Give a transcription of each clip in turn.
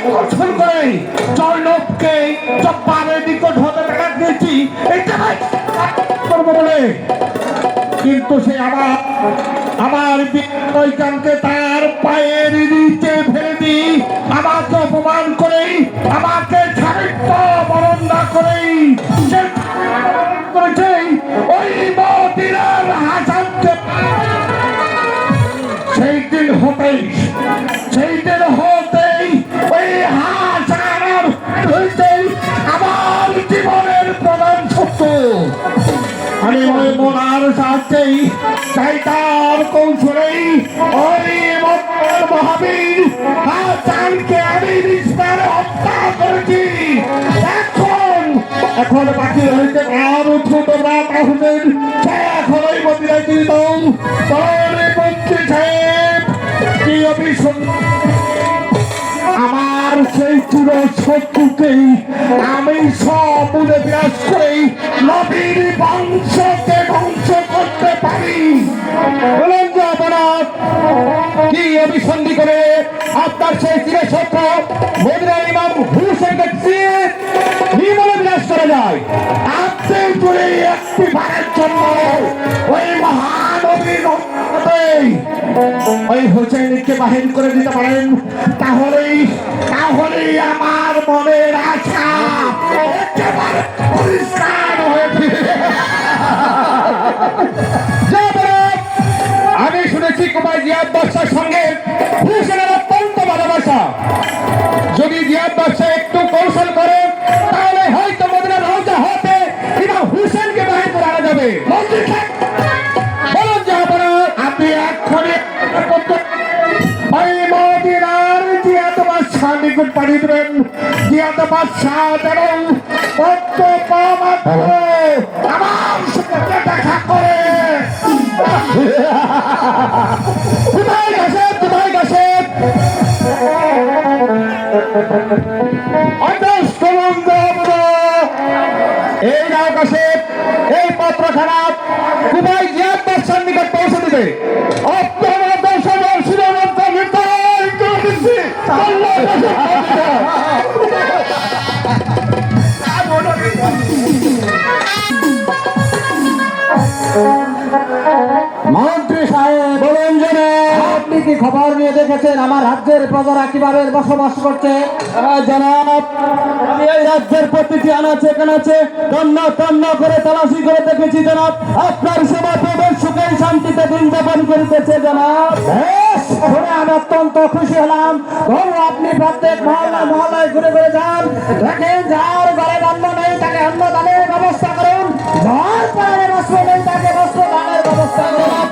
কৌশল করে জয়নবকে জব্বারের নিকট হতে দেখা দিয়েছি এইটা করবো বলে, কিন্তু সে আমার বিজয়কে তার পায়ের নিচে ফেলে দিই, আমাকে অপমান করেই, আমাকে সাহিত্য বরণা করেই সে করেছে ওই মদিনার হাসানকে। সেই দিন হতেই ওই হাসান হইতেই আমার জীবনের প্রধান শত্রু। আমি ওই মোনার সাহায্যেই চাইতার কৌশলেই ওই মহাবীর হাসানকে আমি নিষ্পারে হত্যা করেছি। এখন বাকি রয়েছে আর ছোট রাত হোসেন, সে এখন ওই মন্দিরে জীবিত। মন্ত্রী সাহেব কি আমার সেই চির শত্রুকেই আমি সব বুঝে বিরাজ করেই নবীর বংশকে ধ্বংস করতে পারি। বলেন যে অপরাধ কি অভিসন্ধি করে আপনার সেই চির শত্রু মদিনার ইমাম হুসেনকে নির্মূলে বিনাশ করা যায়। আপনি জুড়ে একটি বারের জন্য ওই মহানবীর ওই হোসেনকে বাহির করে দিতে পারেন, তাহলেই আমার মনের আশা একেবারে পরিষ্কার হয়েছে। আমি শুনেছি কুমার জিয়াদ বাদশার সঙ্গে হুসেনের অত্যন্ত ভালোবাসা। যদি জিয়াদ বাদশাহ একটু কৌশল করে তাহলে হয়তো মদিনার রওজা হতে কিংবা হুসেনকে বাহির করে আনা যাবে। বলুন যে আপনি এক্ষণে ওই মদিনার জিয়াদ বাদশাহ নিকট পাঠিয়ে দেবেন। জিয়াদ বাদশাহ যেন আমার সঙ্গে দেখা করে। কোথায় গেছে এই নাও কাছে এই পত্র খারাপ কুমাই জিয়াদ বাদশার নিকট পৌঁছে দিবে। মন্ত্রী সাহেব বলেন যে আপনি কি খবর নিয়ে দেখেছেন আমার রাজ্যের প্রজারা কিভাবে বসবাস করছে? জনাব, আমি এই রাজ্যের প্রতিটি আনাচে কানাচে তন্ন করে তালাশি করে দেখেছি জনাব। আপনার সেবা প্রবেশ সুখে শান্তিতে দিন যাপন করিতেছে জনাব। শুনে আমি অত্যন্ত খুশি হলাম। আপনি প্রত্যেক মহল্লায় ঘুরে ঘুরে যান, দেখেন যার ঘরে অন্ন নেই তাকে অন্ন দানের ব্যবস্থা করুন, যার পায়ে বস্ত্র নেই তাকে বস্ত্র দানের ব্যবস্থা করুন।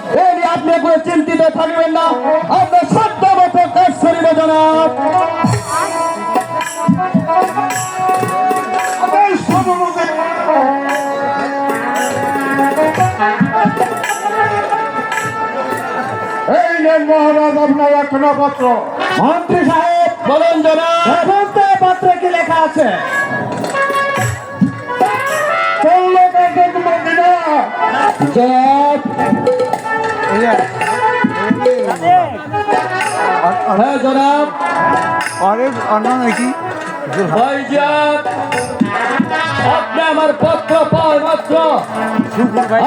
আপনি কোনো চিন্তিত থাকবেন না, আপনার সত্য মতো কাজ করিব জনাব। এই নেন মহারাজ আপনার একখানা পত্র। মন্ত্রী সাহেব বলেন জনাব, পত্রে কি লেখা আছে? হ্যাঁ জনাব, অন্য নাকি আপনি আমার পত্র পাওয়ার মাত্র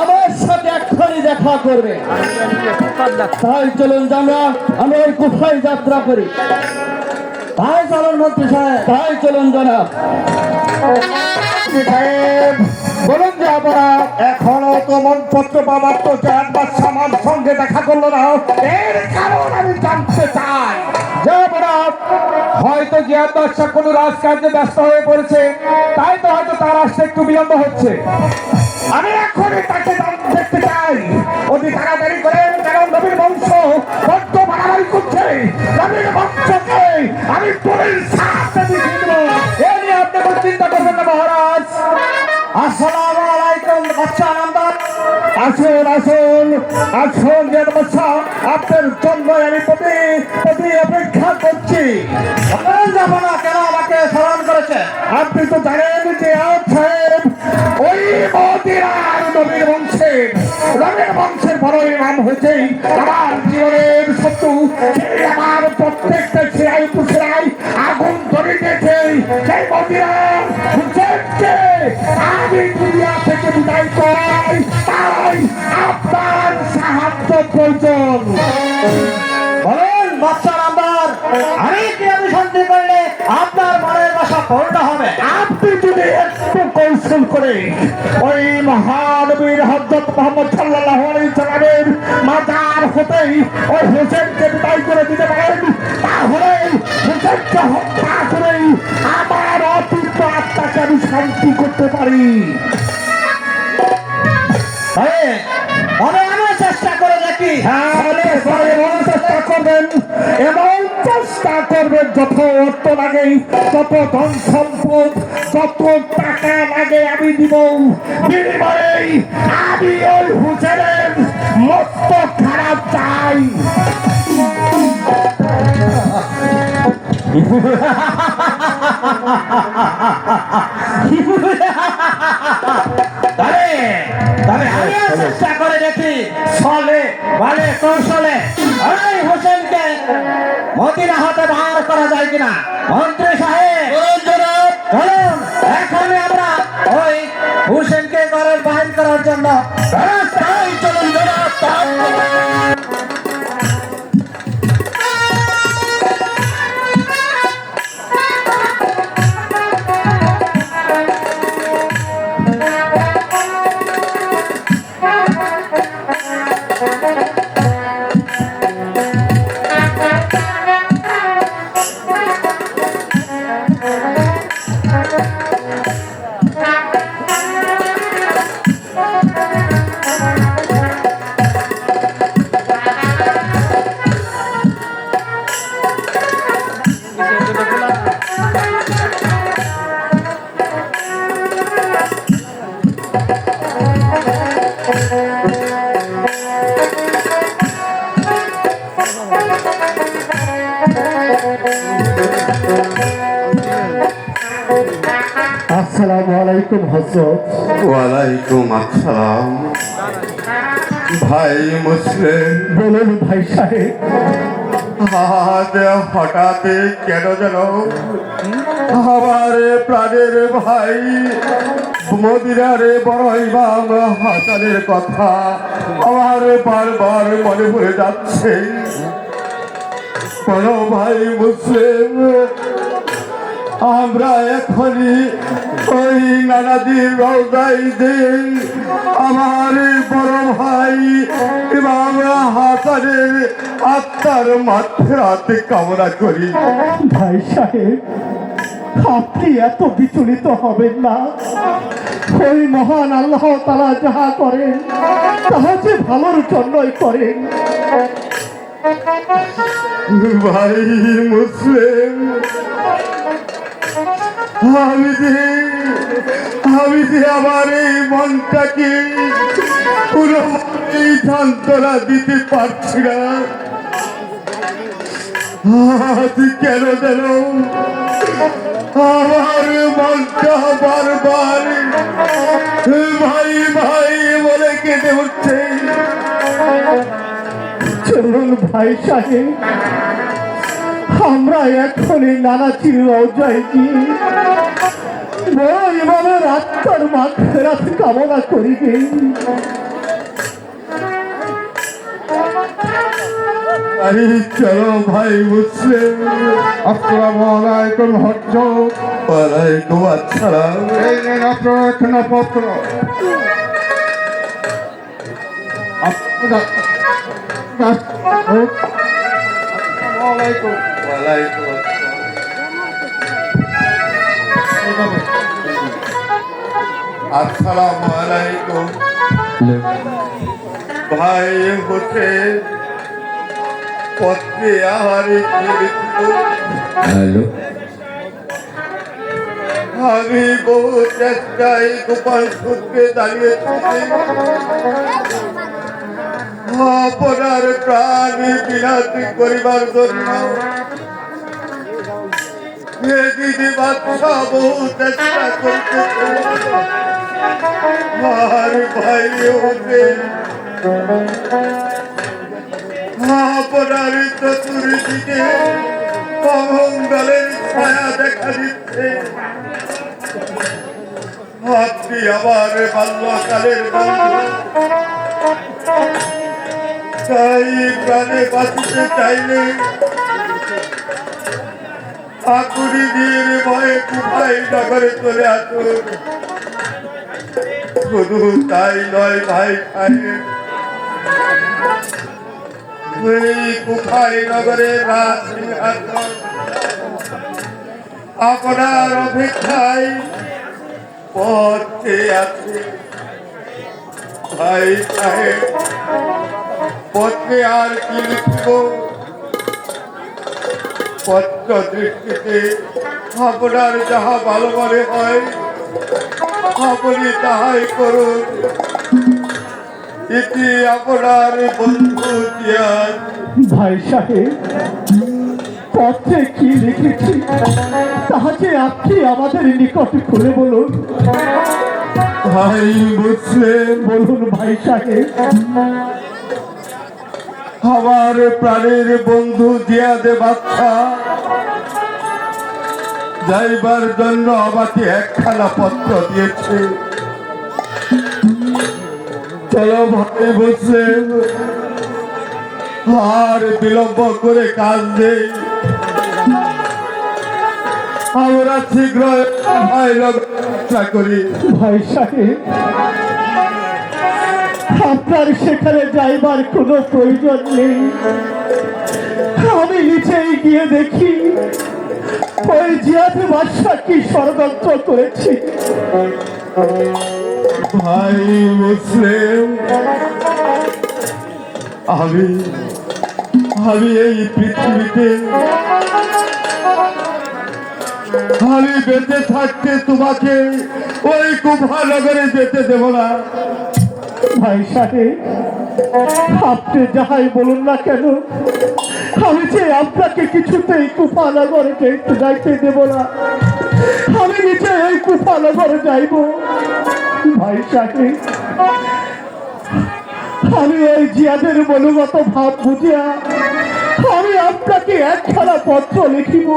আমার সাথে এক্ষুনি দেখা করবে। তাই চলুন আমরা ওই কোথায় যাত্রা করি। তাই চলুন মন্ত্রী সাহেব, তাই চলুন জনাব। বলুন যে আপনারা এখনো তো মনপত্র পাবার তো আমার সঙ্গে দেখা করলো না, এর কারণ আমি জানতে চাই। হয়তো জিয়াদ বাদশাহ কোনো রাজকার্যে ব্যস্ত হয়ে পড়েছে, তাই তো হয়তো তার আসতে একটু বিলম্ব হচ্ছে। আমি এখনই তাকে দেখতে চাই, অতি তাড়াতাড়ি করেন, কারণ নবীর বংশ বড্ড বাড়াবাড়ি করছে। নবীর বংশকে আমি পুলিশ সাথে দেখিয়ে দেবো, এ নিয়ে আপনি কোনো চিন্তা করবেন না মহারাজ। আসসালামু আলাইকুম বাদশাহ নামদার। আসুন জিয়াদ বাদশাহ, আপনার জন্য আমি প্রতি অপেক্ষা করছি। যাব না কেন আমাকে স্মরণ করেছে? আপনি তো জানেন যে সাহেব ওই মদিনার নবীর বংশের বড়ই নাম হয়েছে আমার জীবনের শত্রু। আমার প্রত্যেকটা ছেড়াই আগুন ধরে সেই মদিরার হুসেনকে আমি দুনিয়া থেকে বিদায় করাই, তাই আপনার সাহায্য প্রয়োজন। বলুন বাদশা নাম্বার, আমি কিভাবে শান্তি করলে আপনার মনের বাসা পূর্ণ হবে? আপনি যদি একটু কৌশল করে ওই মহানবীর হযরত মুহাম্মদ সাল্লাল্লাহু আলাইহি সাল্লামের মাজার হতেই ওই হোসেনকে বিদায় করে দিতে পারেন, তাহলে হোসেনকে হত্যা করেই আমার অতৃপ্ত আত্মাকে আমি শান্তি করতে পারি। তবে আমি চেষ্টা করে দেখি। চেষ্টা করবেন এবং চেষ্টা করবেন যত অর্থ লাগে, যত ধন সম্পদ, যত টাকা লাগে আমি দিব। বিনিময়ে আমি ওই হুসেনের মস্ত খারাপ চাই। তবে আমিও চেষ্টা করে দেখি ছলে বলে কৌশলে ওই হোসেনকে মদিনা হতে বার করা যায় কিনা। মন্ত্রী সাহেব চলুন, এখনই আমরা ওই হোসেনকে ঘরের বাহির করার জন্য ব্যবস্থায় চলুন। আসসালামু আলাইকুম হযরত। ওয়ালাইকুম আসসালাম। ভাই মুসলিম, বলুন ভাই সাহেব। আজ হঠাৎ কেন যেন আমার প্রাণের ভাই মদিনার বড় ইমাম হাসানের কথা আমার বারবার মনে পড়ে যাচ্ছে। বড় ভাই মুসলিম, আমরা এখনই ওই নানাজির রওজায় দিই আমার বড় ভাই ইমাম হাসানের আত্মার মাগফিরাত কামনা করি। ভাই সাহেব, আপনি এত বিচলিত হবেন না। ওই মহান আল্লাহ তাআলা যাহা করেন তাহা যে ভালোর জন্যই করেন। ভাই মুসলিম, আমি যে আমার এই মনটাকে পুরো সান্ত্বনা দিতে পারছি না। আজ কেন যেন আমার মনটা বারবার ভাই ভাই বলে কেঁদে উঠছে। চলুন ভাই সাহেব, আমরা এখনই নানাজির রওজায় গিয়ে বড় ইমামের আত্মার মাগফিরাত কামনা করিবে। আরে চলো ভাই মুসলিম। আসসালামু আলাইকুম হযরত। ওয়ালাইকুম আসসালাম। এই নিন আপনার এখানে পত্র। ওয়ালাইকুম আসসালামু আলাইকুম। ভাই হোসেন, পত্রে আমার হ্যালো, আমি বহু চেষ্টায় গোপাল সূত্রে দাঁড়িয়েছি আপনার প্রাণ বিলাস করিবার জন্য। দিদি বাচ্চা বহু চেষ্টা করতেছে। আর ভাই হোসেন, আপনার চতুর্দিকে অমঙ্গলের ছায়া দেখা দিচ্ছে। আমার বাল্যকালের বন্ধু, তাই প্রাণে বাঁচিতে চাইলে আকুড়ি দিয়ে ভয়ে কুপাই নগরে চলে আসুন। শুধু তাই নয় ভাই সাহেব, এই কুফাই নগরের রাজ সিংহাসন আপনার অপেক্ষায় পথ চেয়ে আছে। ভাই সাহেব, পথে আর কি লিখব? পত্র দৃষ্টিতে আপনার যাহা ভালো মনে হয় আপনি তাহাই করুন। এটি আপনার বন্ধু জিয়াদ। ভাই সাহেব, পত্রে কি লিখেছি তাহাকে আপনি আমাদের নিকট খুলে বলুন। ভাই মুসলিম, বলুন ভাই সাহেব। আমার প্রাণের বন্ধু জিয়াদে বাচ্চা যাইবার জন্য আমাকে একখানা পত্র দিয়েছে। চলো ভাই মুসলিম, আর বিলম্ব করে কাজ নেই, আমরা শীঘ্র ভাই চেষ্টা করি। ভাই সাহেব, আপনার সেখানে যাইবার কোনো প্রয়োজন নেই। আমি নিচেই গিয়ে দেখি ওই জিয়াদ বাদশা কি ষড়যন্ত্র করেছি। ভাই মুসলিম, আমি এই পৃথিবীতে আমি বেঁচে থাকতে তোমাকে ওই কুফানগরে যেতে দেব না। ভাই সাহেব, আপনি যাহাই বলুন না কেন, আমি যে আপনাকে কিছুতেই কুফানগরে যাইতে দেব না। আমি নিচে এই কুফানগরে যাইব। ভাই সাহেব, আমি ওই জিয়াদের মনোগত ভাব বুঝিয়া আমি আপনাকে একখানা পত্র লিখিব।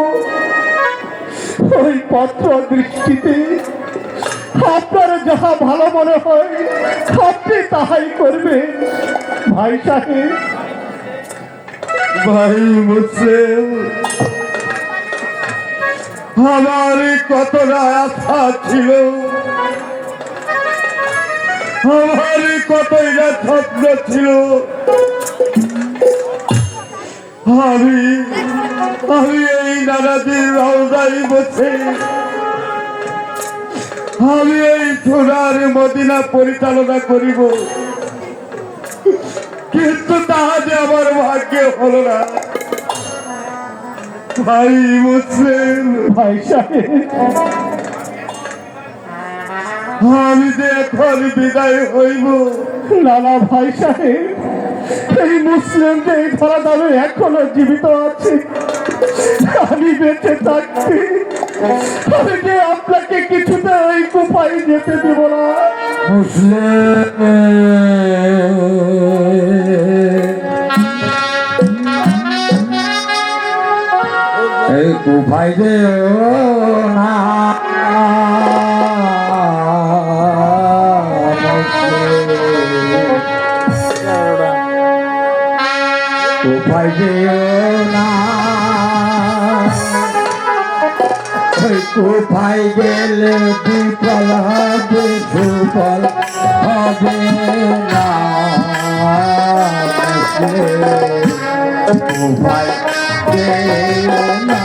ওই পত্র দৃষ্টিতে আপনার যাহা ভালো মনে হয় আপনি তাহাই করবেন। ভাই সাহেব, ভাই মুসলিম, আমার কতটা আশা ছিল, আমার কতই না স্বপ্ন ছিল। আমি এই নানাদির রওজায় বসে আমি এই সোনার মদিনা পরিচালনা করিব, কিন্তু তাহা যে আমার ভাগ্যে হলো না। ভাই মুসলিম, ভাই সাহেব, আমি যে এখন বিদায় হইব। না না ভাই সাহেব, এই মুসলিম যে এই ধরা দামে এখনো জীবিত আছে। আমি বেঁচে থাকতে আমি যে আপনাকে কিছুতে ওই কুপাই যেতে দেব না। এই কুফাই যে না কুফাই যে না, ওই কুফাই গেলে বিফল হবে, সুফল হবে না। কুফাই গেলে না,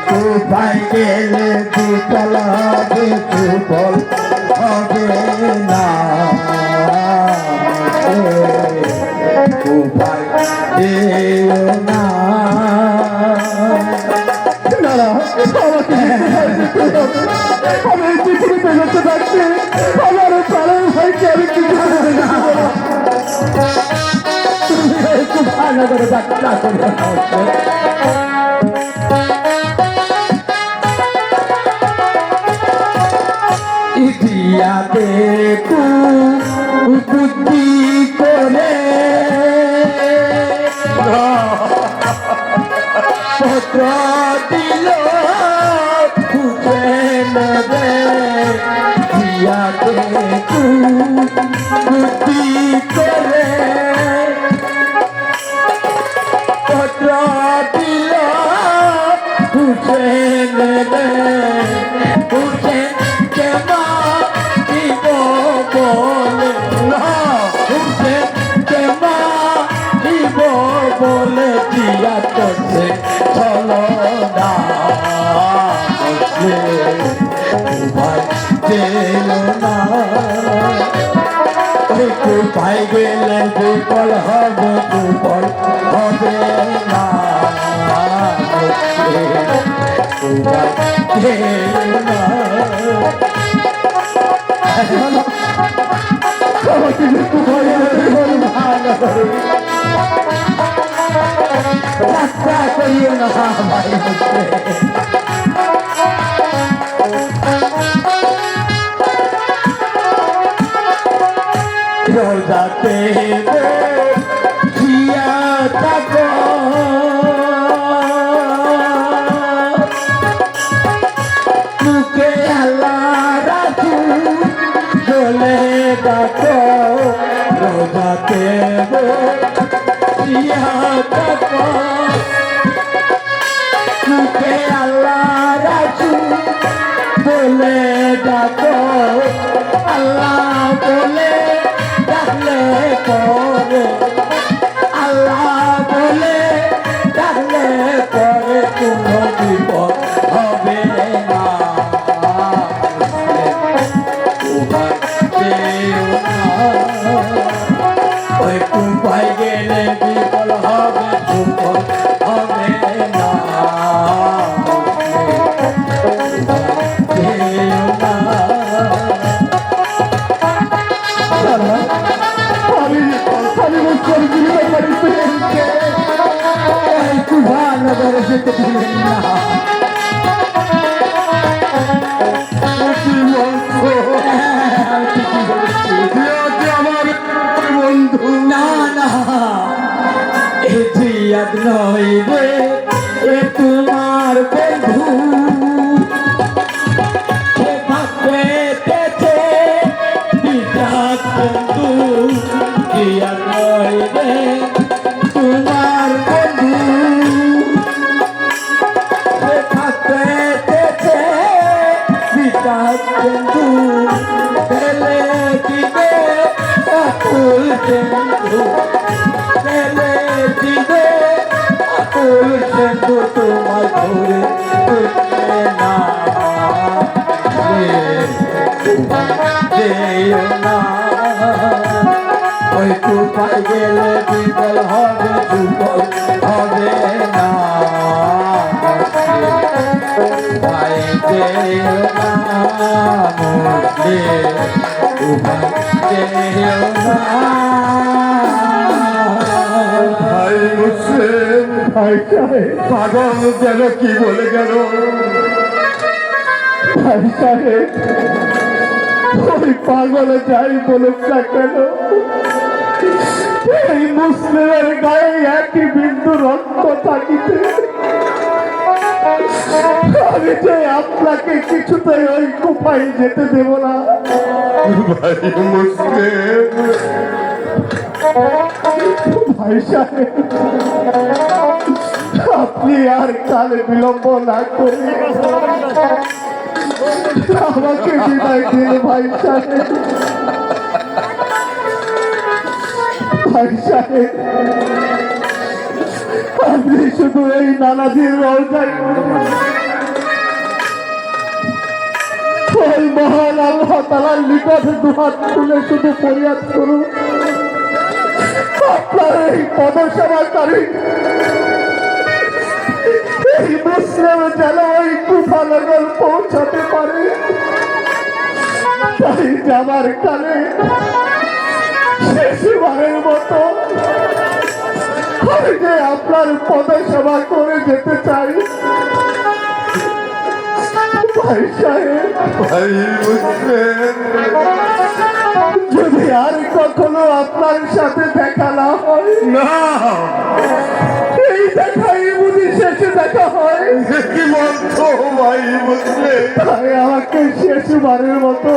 কুফাই গেলে বিফল হবে, সুফল হবে না। কুফাই গেলে না, আমি এই পৃথিবীতে বেঁচে থাকছি, আমার প্রাণের ভাইকে আমি কিছু করে না। একটু ভালো করে যাত্রা করে ইতিহাতে বুদ্ধি করে পত্র দিল খুঁজে নেবে বুদ্ধি করে পত্র দিল হুসেন হুসেন কেমা দিব বলে না হুসেন কেমা দিব বলে দিয়া করছে চলো না ভাই চেলো না পাই গেলে দুর্বল হবে দুর্বল হবে না রাস্তা করিও না ভাই রোজাতে জিয়া থাকো মুখে আল্লাহ রাসূল বলে ডাকো রোজাতে জিয়া থাকো মুখে আল্লাহ রাসূল বলে ডাকো আল্লাহ বলে ডাকলে পরে আল্লাহ বলে ডাকলে পরে কোনো বিপদ হবে না ওই কুপাই গেলে বিপদ হবে বিপদ হবে না ভালোভাবে যেতে দিলেন না আমার বন্ধু না না এ জিয়াদ নয় রে এ তোমার বন্ধু এ ভাবে পেতে বিজাত বন্ধু জিয়াদ নয় রে তোমার বন্ধু এ ভাবে পেতে বিজাত বন্ধু পেলে দিবে আকুল বন্ধু পেলে দিবে আকুল বন্ধু তোমার ধরে উঠবে না যেও না ওই কুপাই গেলে বিফল হবে দুর্বল হবে না ভাই যেও না মুখে যেও না ভাই মুসলিম ভাই সাহেব পাগল যেন কি বলে গেল ভাই সাহেব ওই পাগলে যাই বলুক না কেন এই মুসলিমের গায়ে একই বিন্দু রক্ত থাকিতে আমি যে আপনাকে কিছুতেই ওই কুপাই যেতে দেব না ভাই মুসলিম ভাই সাহেব আপনি আর কালে বিলম্ব না করে আমাকে বিদায় দিন ভাই সাহেব ভাই সাহেব আপনি শুধু এই নানাজির রওজায় ওই মহান আল্লাহ তাআলার নিকট দুহাত তুলে শুধু ফরিয়াদ করুন আপনার এই পদসেবাকারী এই মুসলিম যেন ওই কুফানগর পৌঁছাতে পারে তাই যাবার কালে শেষবারের মতো আমি যে আপনার পদসেবা করে যেতে চাই ভাই মুসলিম যদি আর কখনো আপনার সাথে দেখা না হয়, না এই দেখাই বুঝি শেষে দেখা হয়। কি বলছো ভাই বুঝলে? তাই আমাকে শেষবারের মতো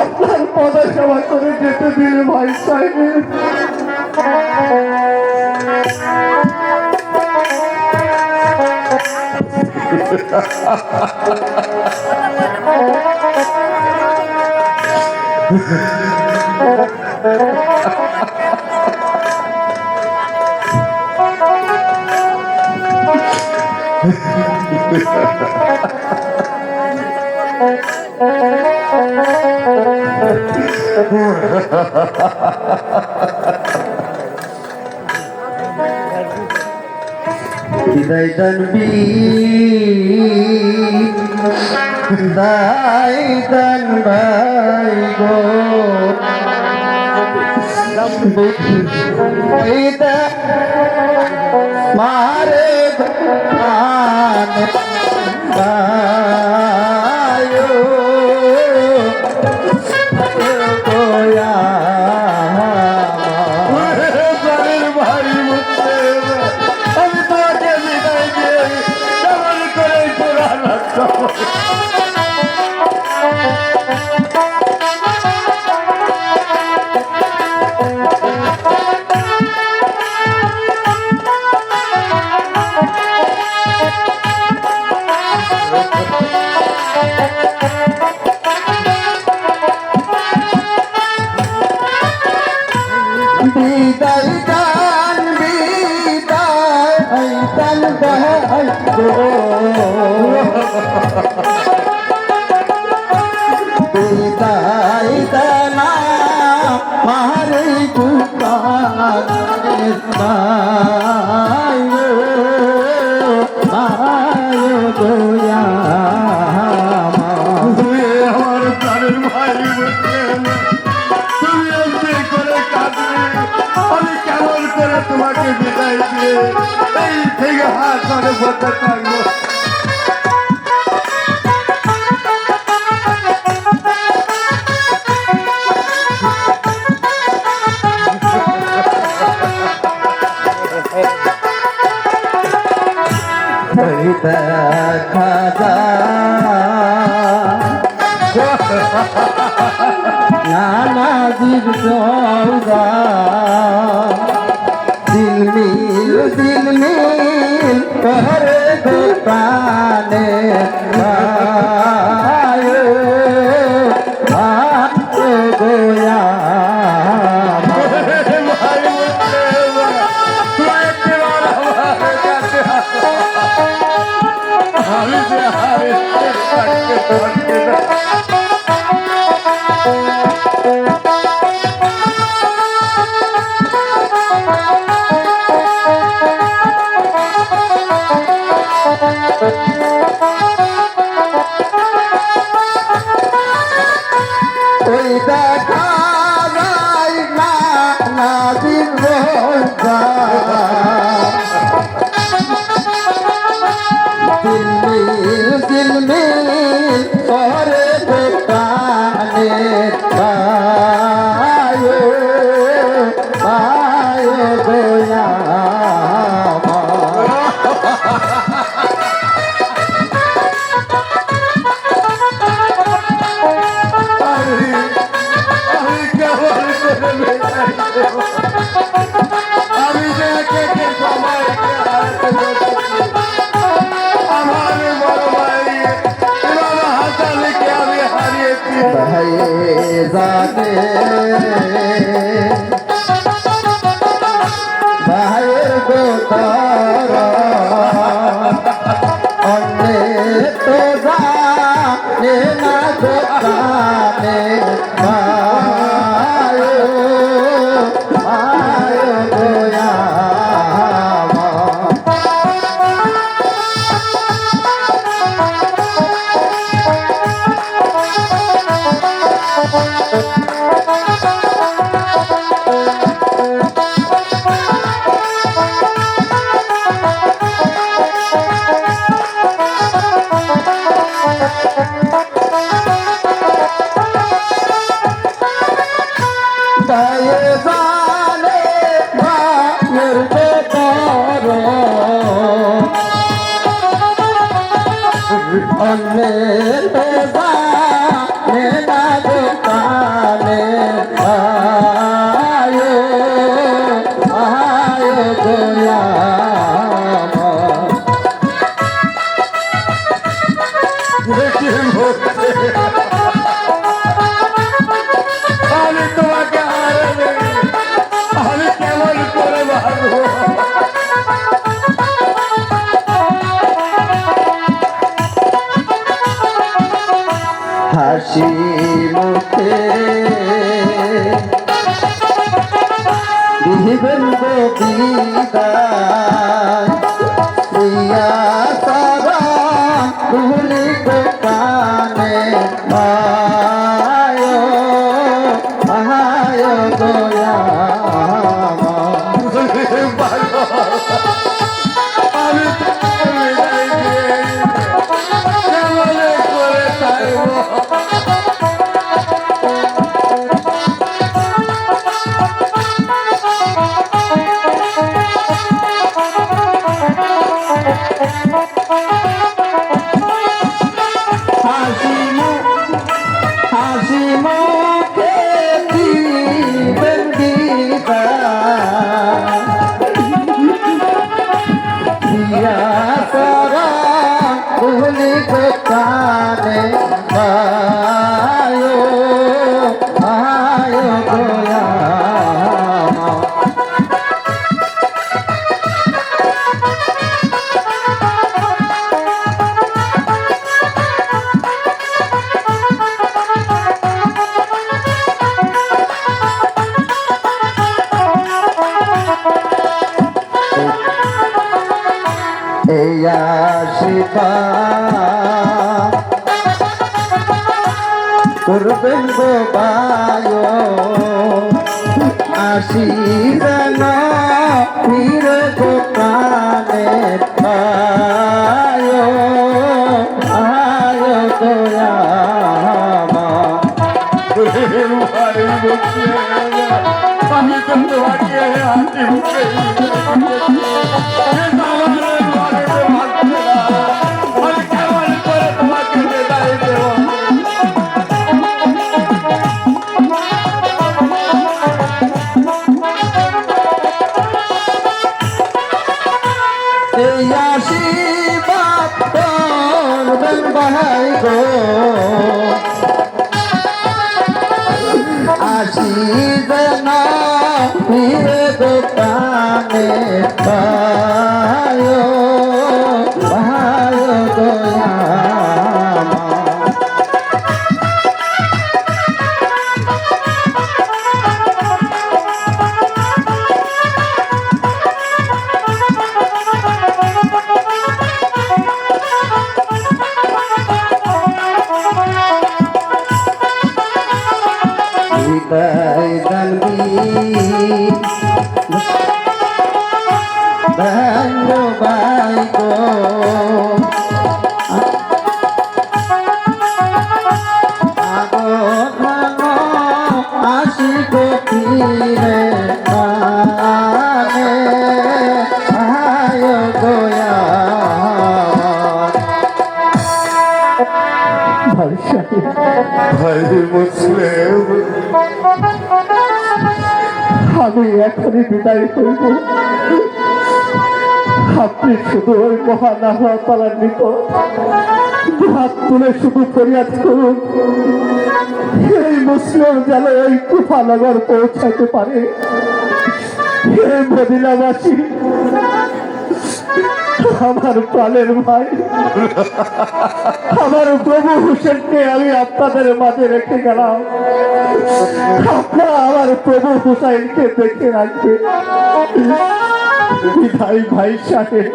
আপনার পদসেবা করে যেতে দিন ভাই সাহেব। বিদায় দানবি দাই দান ভাই গো বিদায় মারে দান ভাইও গোয়া প্রাণের ভাই বুঝলে? আমি তোমাকে বিদায় দিয়ে কেমন করে পুরাণ বিদায় দান ভাই গো বিদায় দানা মারে কুকার গোয়া তুমি আমার প্রাণের ভাই বুঝলে? তুমি এমনি করে কাঁদলে আমি কেমন করে তোমাকে বিদায় দিয়ে এই থেকে হাত ধরে বসে থাকবো? দেখা নানাজির সৌদা দিল মিল করে গো প্রাণে গোয়া ভাই বুঝলে? তুই একবার আমার কাছে আসো। আমি যে হারে থাকতে পারছি না। ওই দেখা যায় না নাজির রোজা দিল করে দোকানে গোয়া আমি কেমন করে বিদায় দেব? আমি যে একে একে সবাইকে হারাতে বসেছি। আমার বড় ভাই ইমাম হাসানকে আমি হারিয়েছি। ভাই জানে ভাইয়ের গোতর অন্যে তো জানে না দোকানে গোয়া অন্যে তো জানে না গো প্রাণে আয়ো আয়ো গোয়া আমি তোমাকে হারালে আমি কেমন করে ভাববো হাসি মুখে দিবেন গো বিদায় প্রিয়া তারা ভুলি গো প্রাণে আয় আয় গোয়া আমি তোমাকে বিদায় দিয়ে কেমন করে থাকবো হাসি মুখে দিবেন বিদায় প্রিয়া তারা ভুলি গো প্রাণে আয় আয় গোয়া এই আশীর্বাদ করবেন গো বায়ো আসি যেন ফিরে গো প্রাণে আয় আয় গোয়া ভাই বলছে আমি তো তোমাকে হাসি মুখে আমি কেমন করে তোমাকে বিদায় দেবো এই আশীর্বাদ করবেন ভাই গো আসি যেন ফিরে গো প্রাণে আয় আয় গোয়া বিদায় জানবি বাই গো আসি গো ফিরে আয় গোয়া ভাই মুসলিম আমি এখনই বিদায় করব আপনি শুধু ওই মহান আল্লাহ তাআলার নিকট হাত তুলে শুধু ফরিয়াদ করুন এই মুসলিম যেন এই কুফানগর পৌঁছাতে পারে এই মদিনাবাসী আমার প্রাণের ভাই আমার প্রভু হুসেনকে আমি আপনাদের মাঝে রেখে গেলাম আপনারা আমার প্রভু হুসাইনকে দেখে রাখবে বিদায় ভাই সাহেব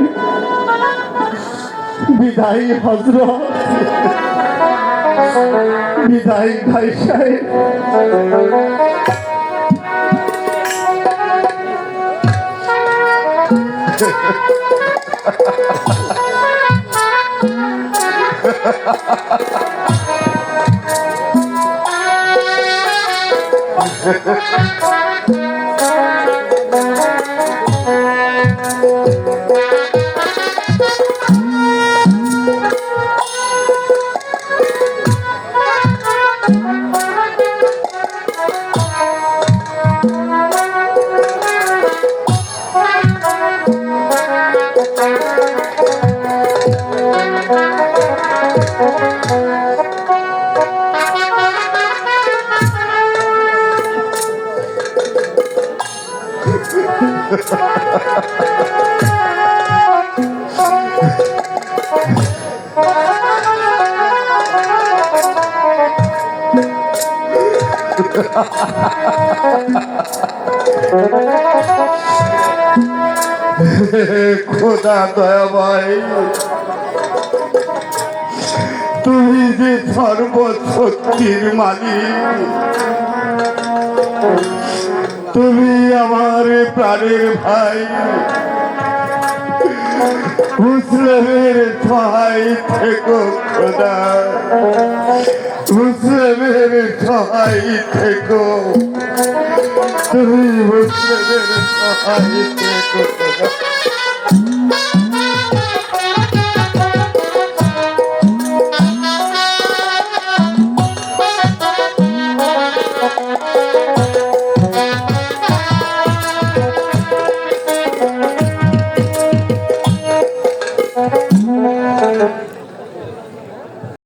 বিদায় হযরত বিদায় ভাই সাহেব খোদা দয়াময়, তুমি যে সর্বশক্তির মালিক, তুমি আমার প্রাণের ভাই মুসলিমের সহায় থেকো খোদা, মুসলিমের সহায় থেকো, তুমি মুসলিমের সহায় থেকো খোদা।